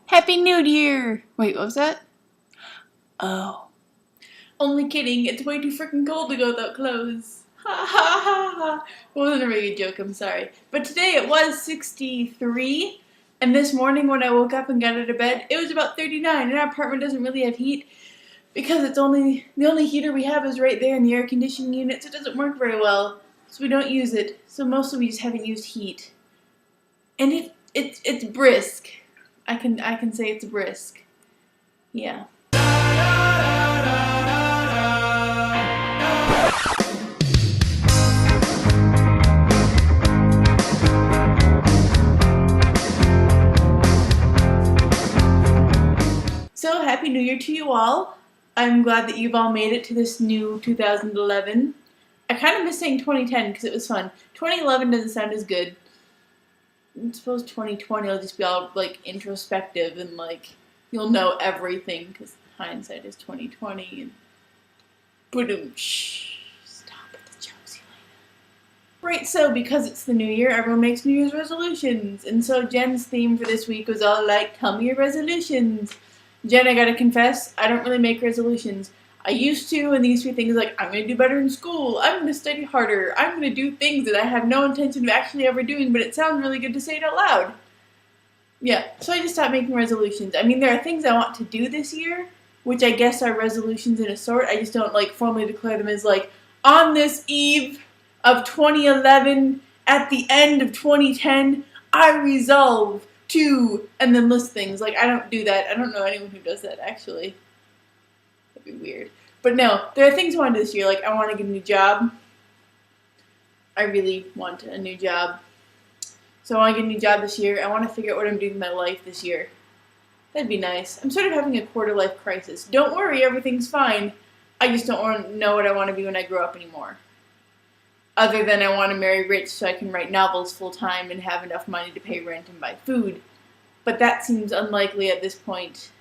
Happy New Year! Wait, what was that? Oh. Only kidding, it's way too freaking cold to go without clothes. Ha ha ha ha. Wasn't a really good joke, I'm sorry. But today it was 63, and this morning when I woke up and got out of bed, it was about 39, and our apartment doesn't really have heat because the only heater we have is right there in the air conditioning unit, so it doesn't work very well. So we don't use it. So mostly we just haven't used heat. And it's brisk. I can say it's brisk. Yeah. So Happy New Year to you all. I'm glad that you've all made it to this new 2011. I kind of miss saying 2010 because it was fun. 2011 doesn't sound as good. I suppose 2020 will just be all like introspective and like you'll know everything because hindsight is 2020 and boom. Stop with the jokes, Elayna. Right, so because it's the new year, everyone makes New Year's resolutions, and so Jen's theme for this week was all like, tell me your resolutions. Jen, I gotta confess, I don't really make resolutions. I used to, and these 3 things like, I'm going to do better in school, I'm going to study harder, I'm going to do things that I have no intention of actually ever doing, but it sounds really good to say it out loud. Yeah, so I just stopped making resolutions. I mean, there are things I want to do this year, which I guess are resolutions in a sort. I just don't, like, formally declare them as, like, on this eve of 2011, at the end of 2010, I resolve to, and then list things. Like, I don't do that. I don't know anyone who does that, actually. That'd be weird. But no, there are things I want to do this year. Like, I want to get a new job. I really want a new job. So I want to get a new job this year. I want to figure out what I'm doing with my life this year. That'd be nice. I'm sort of having a quarter-life crisis. Don't worry, everything's fine. I just don't want to know what I want to be when I grow up anymore. Other than I want to marry rich so I can write novels full-time and have enough money to pay rent and buy food. But that seems unlikely at this point.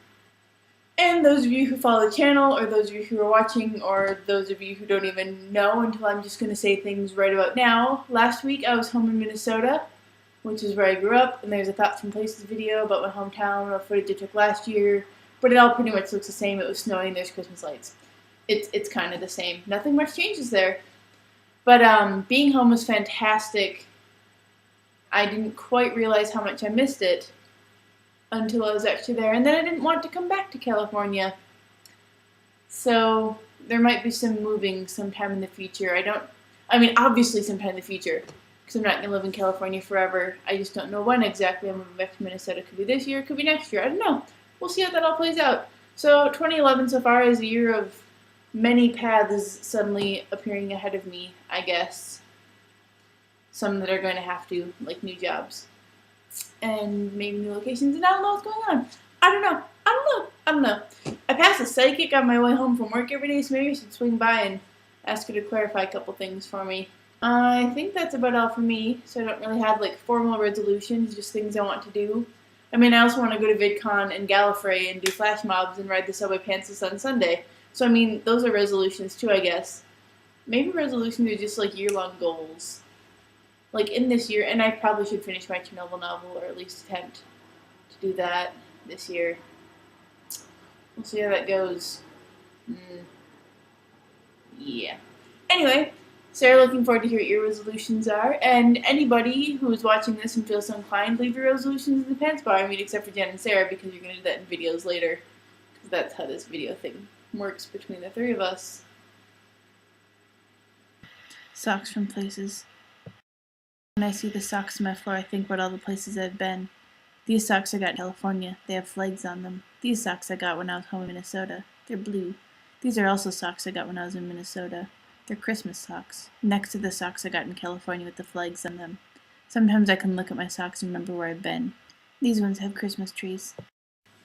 And those of you who follow the channel, or those of you who are watching, or those of you who don't even know until I'm just going to say things right about now, last week I was home in Minnesota, which is where I grew up, and there's a Thoughts and Places video about my hometown, or footage I took last year, but it all pretty much looks the same. It was snowing, there's Christmas lights. It's kind of the same. Nothing much changes there. But being home was fantastic. I didn't quite realize how much I missed it until I was actually there, and then I didn't want to come back to California. So there might be some moving sometime in the future. Obviously sometime in the future, because I'm not going to live in California forever. I just don't know when exactly I'm moving back to Minnesota. Could be this year, could be next year, I don't know. We'll see how that all plays out. So 2011 so far is a year of many paths suddenly appearing ahead of me, I guess. Some that are going to have to, like new jobs. And maybe new locations, and I don't know what's going on. I don't know. I pass a psychic on my way home from work every day, so maybe I should swing by and ask her to clarify a couple things for me. I think that's about all for me, so I don't really have like formal resolutions, just things I want to do. I mean, I also want to go to VidCon and Gallifrey and do flash mobs and ride the subway pantsless on Sunday. So I mean, those are resolutions too, I guess. Maybe resolutions are just like year-long goals. Like in this year, and I probably should finish my Chernobyl novel, or at least attempt to do that this year. We'll see how that goes. Yeah. Anyway, Sarah, looking forward to hear what your resolutions are, and anybody who is watching this and feels so inclined, leave your resolutions in the pants bar. I mean, except for Jen and Sarah, because you're going to do that in videos later, because that's how this video thing works between the 3 of us. Socks from places. When I see the socks on my floor, I think about all the places I've been. These socks I got in California. They have flags on them. These socks I got when I was home in Minnesota. They're blue. These are also socks I got when I was in Minnesota. They're Christmas socks, next to the socks I got in California with the flags on them. Sometimes I can look at my socks and remember where I've been. These ones have Christmas trees.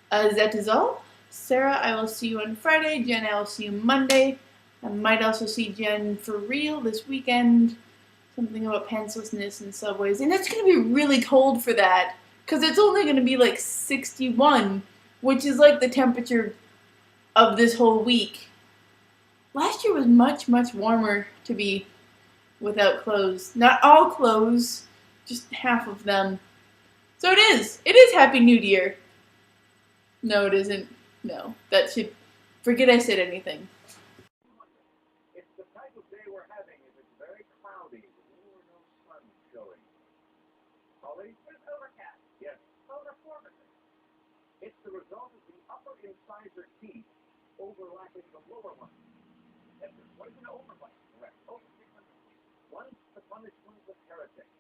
That is all. Sarah, I will see you on Friday. Jen, I will see you Monday. I might also see Jen for real this weekend. Something about pantslessness and subways. And it's going to be really cold for that. Because it's only going to be like 61. Which is like the temperature of this whole week. Last year was much, much warmer to be without clothes. Not all clothes. Just half of them. So it is. It is Happy New Year. No, it isn't. No, that should. Forget I said anything. It's the type of day we're having if it's very cloudy with little or no sun showing. Holly? It's overcast. Yes. Over 4%. It's the result of the upper incisor teeth overlapping the lower one. What is an overbite? Correct. Over 600. Once the punishment of heretics.